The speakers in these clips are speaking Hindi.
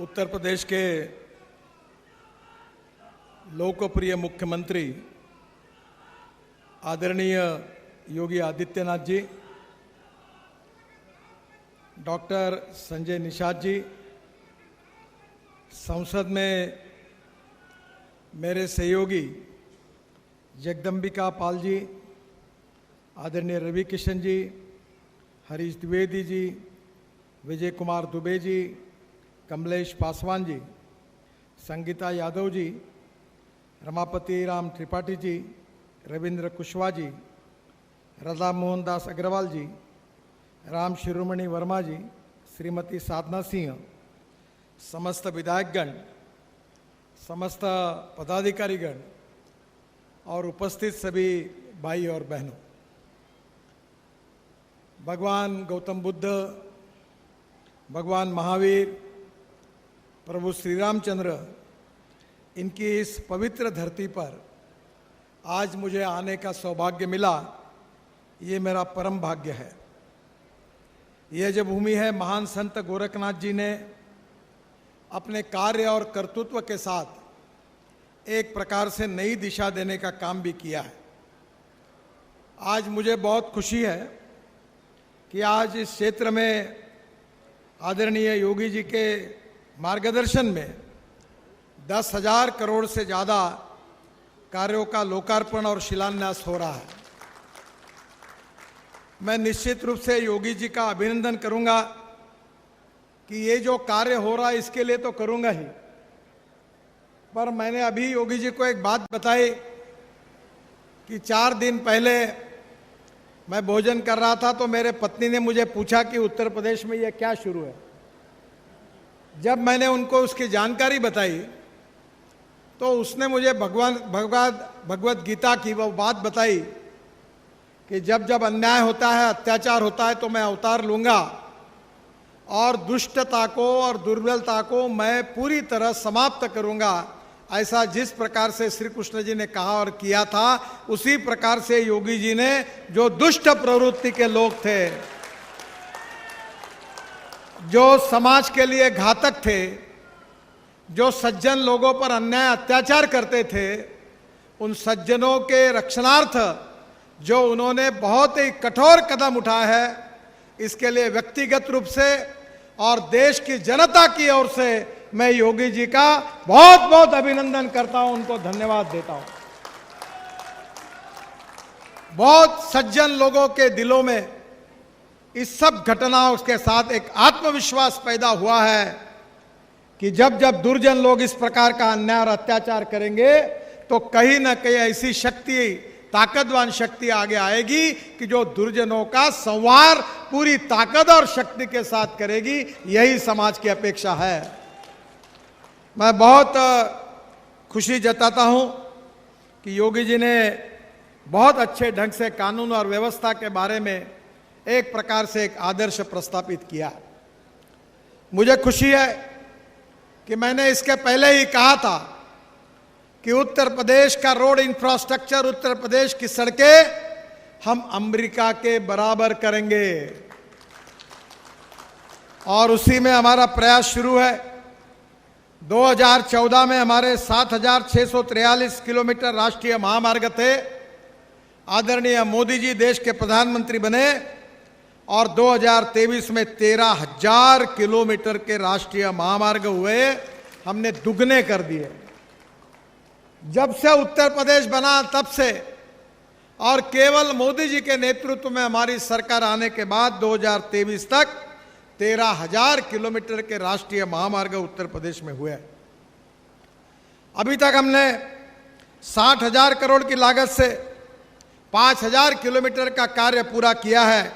उत्तर प्रदेश के लोकप्रिय मुख्यमंत्री आदरणीय योगी आदित्यनाथ जी, डॉक्टर संजय निषाद जी, संसद में मेरे सहयोगी जगदम्बिका पाल जी, आदरणीय रवि किशन जी, हरीश द्विवेदी जी, विजय कुमार दुबे जी, कमलेश पासवान जी, संगीता यादव जी, रमापति राम त्रिपाठी जी, रविंद्र कुशवाहा जी, राधा मोहन दास अग्रवाल जी, राम शिरोमणि वर्मा जी, श्रीमती साधना सिंह, समस्त विधायकगण, समस्त पदाधिकारीगण और उपस्थित सभी भाई और बहनों, भगवान गौतम बुद्ध, भगवान महावीर, प्रभु श्री रामचंद्र, इनकी इस पवित्र धरती पर आज मुझे आने का सौभाग्य मिला, ये मेरा परम भाग्य है। यह जो भूमि है, महान संत गोरखनाथ जी ने अपने कार्य और कर्तृत्व के साथ एक प्रकार से नई दिशा देने का काम भी किया है। आज मुझे बहुत खुशी है कि आज इस क्षेत्र में आदरणीय योगी जी के मार्गदर्शन में 10,000 करोड़ से ज़्यादा कार्यों का लोकार्पण और शिलान्यास हो रहा है। मैं निश्चित रूप से योगी जी का अभिनंदन करूंगा कि ये जो कार्य हो रहा है इसके लिए तो करूंगा ही, पर मैंने अभी योगी जी को एक बात बताई कि 4 दिन पहले मैं भोजन कर रहा था तो मेरे पत्नी ने मुझे पूछा कि उत्तर प्रदेश में ये क्या शुरू है। जब मैंने उनको उसकी जानकारी बताई तो उसने मुझे भगवत गीता की वो बात बताई कि जब जब अन्याय होता है, अत्याचार होता है तो मैं अवतार लूंगा और दुष्टता को और दुर्बलता को मैं पूरी तरह समाप्त करूंगा। ऐसा जिस प्रकार से श्री कृष्ण जी ने कहा और किया था, उसी प्रकार से योगी जी ने जो दुष्ट प्रवृत्ति के लोग थे, जो समाज के लिए घातक थे, जो सज्जन लोगों पर अन्याय अत्याचार करते थे, उन सज्जनों के रक्षणार्थ जो उन्होंने बहुत ही कठोर कदम उठाया है, इसके लिए व्यक्तिगत रूप से और देश की जनता की ओर से मैं योगी जी का बहुत बहुत अभिनंदन करता हूं, उनको धन्यवाद देता हूं। बहुत सज्जन लोगों के दिलों में इस सब घटनाओं के साथ एक आत्मविश्वास पैदा हुआ है कि जब जब दुर्जन लोग इस प्रकार का अन्याय और अत्याचार करेंगे तो कहीं ना कहीं ऐसी शक्ति, ताकतवान शक्ति आगे आएगी कि जो दुर्जनों का संहार पूरी ताकत और शक्ति के साथ करेगी। यही समाज की अपेक्षा है। मैं बहुत खुशी जताता हूं कि योगी जी ने बहुत अच्छे ढंग से कानून और व्यवस्था के बारे में एक प्रकार से एक आदर्श प्रस्तापित किया। मुझे खुशी है कि मैंने इसके पहले ही कहा था कि उत्तर प्रदेश का रोड इंफ्रास्ट्रक्चर, उत्तर प्रदेश की सड़कें हम अमेरिका के बराबर करेंगे और उसी में हमारा प्रयास शुरू है। 2014 में हमारे 7,643 किलोमीटर राष्ट्रीय महामार्ग थे। आदरणीय मोदी जी देश के प्रधानमंत्री बने और 2023 में 13,000 किलोमीटर के राष्ट्रीय महामार्ग हुए, हमने दुगने कर दिए। जब से उत्तर प्रदेश बना तब से, और केवल मोदी जी के नेतृत्व में हमारी सरकार आने के बाद 2023 तक 13,000 किलोमीटर के राष्ट्रीय महामार्ग उत्तर प्रदेश में हुए। अभी तक हमने 60,000 करोड़ की लागत से 5,000 किलोमीटर का कार्य पूरा किया है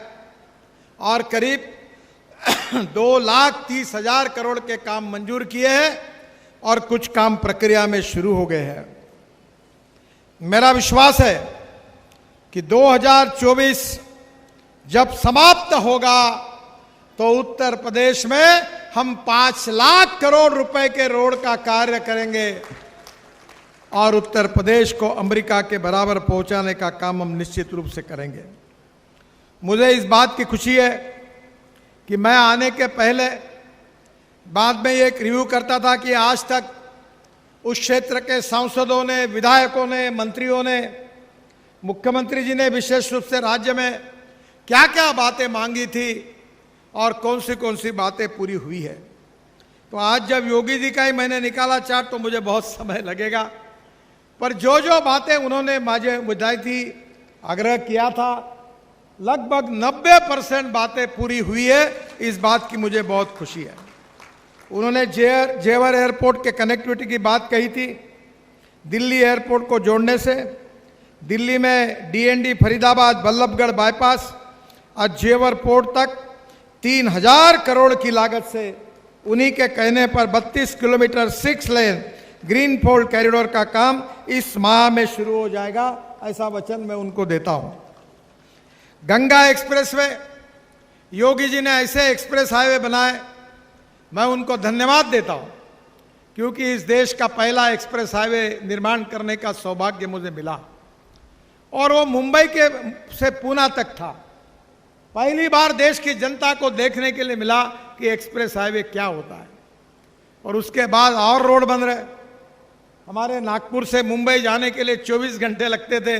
और करीब 2,30,000 करोड़ के काम मंजूर किए हैं और कुछ काम प्रक्रिया में शुरू हो गए हैं। मेरा विश्वास है कि 2024 जब समाप्त होगा तो उत्तर प्रदेश में हम 5 लाख करोड़ रुपए के रोड का कार्य करेंगे और उत्तर प्रदेश को अमेरिका के बराबर पहुंचाने का काम हम निश्चित रूप से करेंगे। मुझे इस बात की खुशी है कि मैं आने के पहले बाद में एक रिव्यू करता था कि आज तक उस क्षेत्र के सांसदों ने, विधायकों ने, मंत्रियों ने, मुख्यमंत्री जी ने विशेष रूप से राज्य में क्या क्या बातें मांगी थी और कौन सी बातें पूरी हुई है। तो आज जब योगी जी का ही मैंने निकाला चार्ट तो मुझे बहुत समय लगेगा, पर जो जो बातें उन्होंने मुझे बताई थी, आग्रह किया था, लगभग 90% बातें पूरी हुई है। इस बात की मुझे बहुत खुशी है। उन्होंने जेवर एयरपोर्ट के कनेक्टिविटी की बात कही थी। दिल्ली एयरपोर्ट को जोड़ने से दिल्ली में डीएनडी फरीदाबाद बल्लभगढ़ बाईपास और जेवर पोर्ट तक 3000 करोड़ की लागत से उन्हीं के कहने पर 32 किलोमीटर 6 लेन ग्रीनफील्ड कॉरिडोर का काम इस माह में शुरू हो जाएगा, ऐसा वचन मैं उनको देता हूं। गंगा एक्सप्रेसवे, योगी जी ने ऐसे एक्सप्रेस हाईवे बनाए, मैं उनको धन्यवाद देता हूं, क्योंकि इस देश का पहला एक्सप्रेस हाईवे निर्माण करने का सौभाग्य मुझे मिला और वो मुंबई के से पूना तक था। पहली बार देश की जनता को देखने के लिए मिला कि एक्सप्रेस हाईवे क्या होता है। और उसके बाद और रोड बन रहे। हमारे नागपुर से मुंबई जाने के लिए 24 घंटे लगते थे,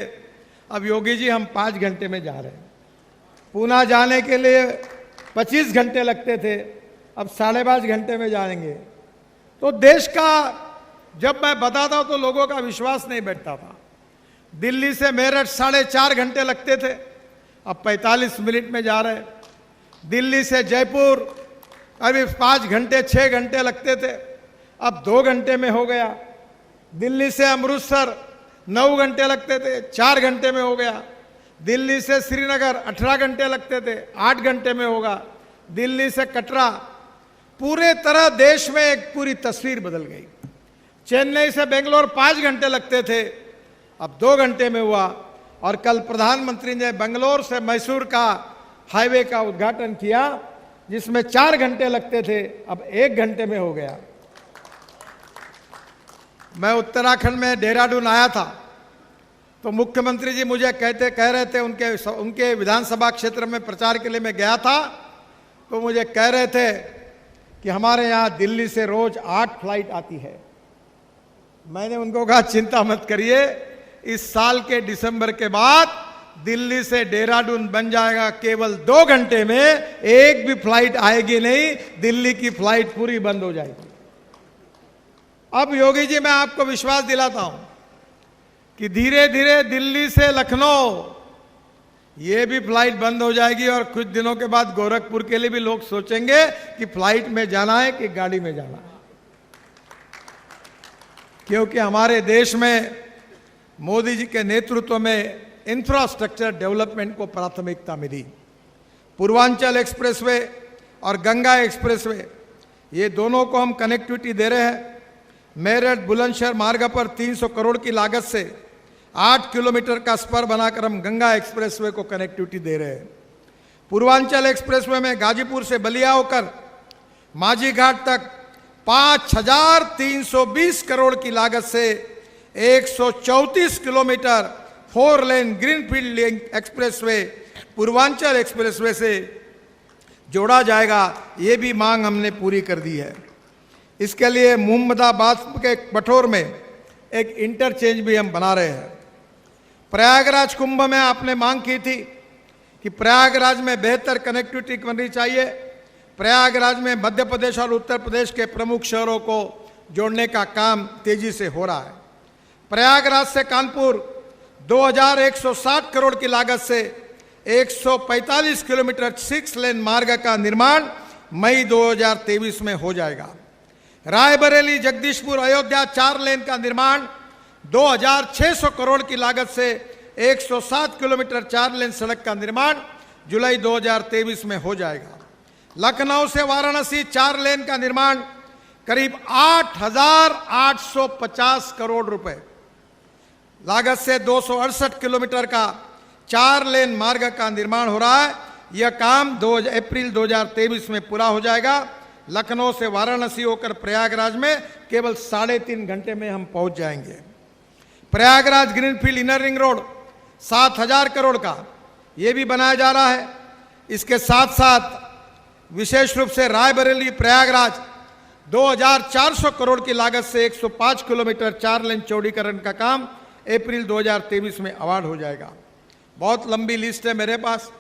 अब योगी जी हम 5 घंटे में जा रहे हैं। पूना जाने के लिए 25 घंटे लगते थे, अब 5.5 घंटे में जाएंगे। तो देश का जब मैं बताता हूं तो लोगों का विश्वास नहीं बैठता था। दिल्ली से मेरठ 4.5 घंटे लगते थे, अब 45 मिनट में जा रहे हैं। दिल्ली से जयपुर अभी 5 घंटे 6 घंटे लगते थे, अब 2 घंटे में हो गया। दिल्ली से अमृतसर 9 घंटे लगते थे, 4 घंटे में हो गया। दिल्ली से श्रीनगर 18 घंटे लगते थे, 8 घंटे में होगा। दिल्ली से कटरा, पूरे तरह देश में एक पूरी तस्वीर बदल गई। चेन्नई से बेंगलोर 5 घंटे लगते थे, अब 2 घंटे में हुआ। और कल प्रधानमंत्री ने बेंगलोर से मैसूर का हाईवे का उद्घाटन किया, जिसमें 4 घंटे लगते थे, अब 1 घंटे में हो गया। मैं उत्तराखंड में देहरादून आया था तो मुख्यमंत्री जी मुझे कह रहे थे, उनके विधानसभा क्षेत्र में प्रचार के लिए मैं गया था, तो मुझे कह रहे थे कि हमारे यहाँ दिल्ली से रोज 8 फ्लाइट आती है। मैंने उनको कहा चिंता मत करिए, इस साल के दिसंबर के बाद दिल्ली से देहरादून बन जाएगा, केवल 2 घंटे में एक भी फ्लाइट आएगी नहीं, दिल्ली की फ्लाइट पूरी बंद हो जाएगी। अब योगी जी मैं आपको विश्वास दिलाता हूं कि धीरे धीरे दिल्ली से लखनऊ ये भी फ्लाइट बंद हो जाएगी और कुछ दिनों के बाद गोरखपुर के लिए भी लोग सोचेंगे कि फ्लाइट में जाना है कि गाड़ी में जाना है। क्योंकि हमारे देश में मोदी जी के नेतृत्व में इंफ्रास्ट्रक्चर डेवलपमेंट को प्राथमिकता मिली। पूर्वांचल एक्सप्रेसवे और गंगा एक्सप्रेसवे, ये दोनों को हम कनेक्टिविटी दे रहे हैं। मेरठ बुलंदशहर मार्ग पर 300 करोड़ की लागत से 8 किलोमीटर का स्पर बनाकर हम गंगा एक्सप्रेसवे को कनेक्टिविटी दे रहे हैं। पूर्वांचल एक्सप्रेसवे में गाजीपुर से बलिया होकर माझी घाट तक 5320 करोड़ की लागत से 134 kilometre 4 lane greenfield expressway Purvanchal expressway से जोड़ा जाएगा। ये भी मांग हमने पूरी कर दी है। इसके लिए मोहम्मदाबाद के बठोर में एक इंटरचेंज भी हम बना रहे हैं। प्रयागराज कुंभ में आपने मांग की थी कि प्रयागराज में बेहतर कनेक्टिविटी बननी चाहिए। प्रयागराज में मध्य प्रदेश और उत्तर प्रदेश के प्रमुख शहरों को जोड़ने का काम तेजी से हो रहा है। प्रयागराज से कानपुर 2160 करोड़ की लागत से 145 किलोमीटर 6 लेन मार्ग का निर्माण मई 2023 में हो जाएगा। रायबरेली जगदीशपुर अयोध्या 4 लेन का निर्माण 2600 करोड़ की लागत से 107 किलोमीटर 4 लेन सड़क का निर्माण जुलाई 2023 में हो जाएगा। लखनऊ से वाराणसी 4 लेन का निर्माण करीब 8850 करोड़ रुपए लागत से 268 किलोमीटर का 4 लेन मार्ग का निर्माण हो रहा है। यह काम अप्रैल 2023 में पूरा हो जाएगा। लखनऊ से वाराणसी होकर प्रयागराज में केवल 3.5 घंटे में हम पहुंच जाएंगे। Prayagraj greenfield inner ring road 7000 crore का ये भी बनाया जा रहा है। इसके साथ साथ विशेष रूप से रायबरेली प्रयागराज 2400 करोड़ की लागत से 105 किलोमीटर 4 लेन चौड़ीकरण का काम अप्रैल 2023 में अवार्ड हो जाएगा। बहुत लंबी लिस्ट है मेरे पास।